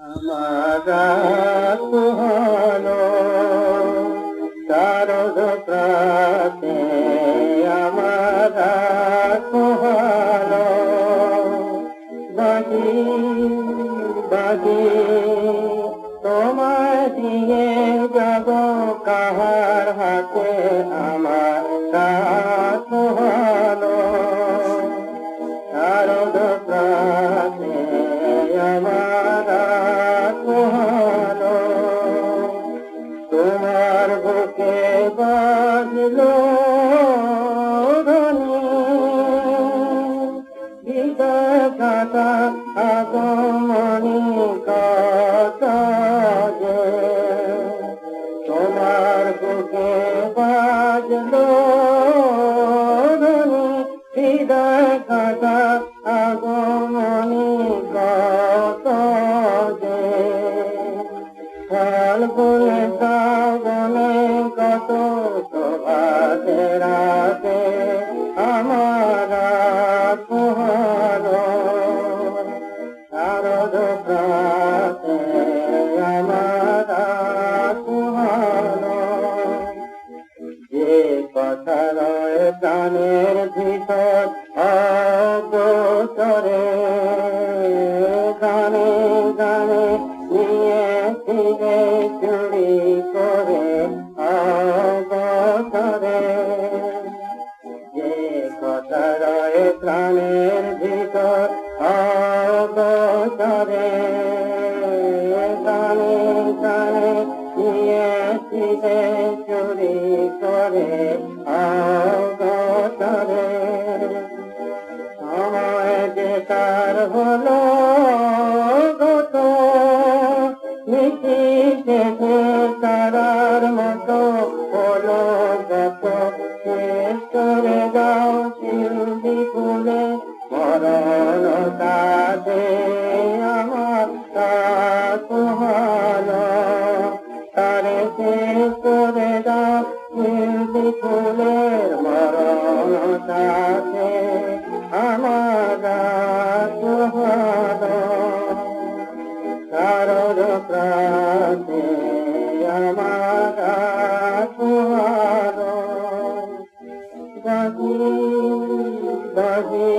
আমার হলো শারদ প্রাতে আমার হলো বাজি বাজি তোমায় দিয়ে যাব কাহার হাতে আমার রাত হলো শারদ প্রাতে আমার হলো তোমার বুকে বাজলো ধ্বনি হৃদয় কাটা আগমনী কথা যে তোমার বুকে বাজলো ধ্বনি হৃদয় কাটা আগমনী কথা যে ফাল্গুনে শ্রাবণে কত প্রভাতে রাতে আমার হলো শারদ প্রাতে আমার হলো যে কথা রয় প্রাণের ভিতর অগোচরে গানে গানে নিয়ে ফিরে চুরি করে অগোচরে যে কথা রয় প্রাণের ভিতর অগোচরে গানে গানে নিয়ে ফিরে চুরি করে অগোচরে সময় বেকার হলো গত নিশিতে তারার মতো হলো গত শেষ করে দাও শিল্পী ফুলে মরণ কাছে আমার কাছ হলো তারে শেষ করে দাও শিল্পী ফুলের মরণ কাছে আমার হলো শারদ প্রাতে আমার হলো বাজি বাজি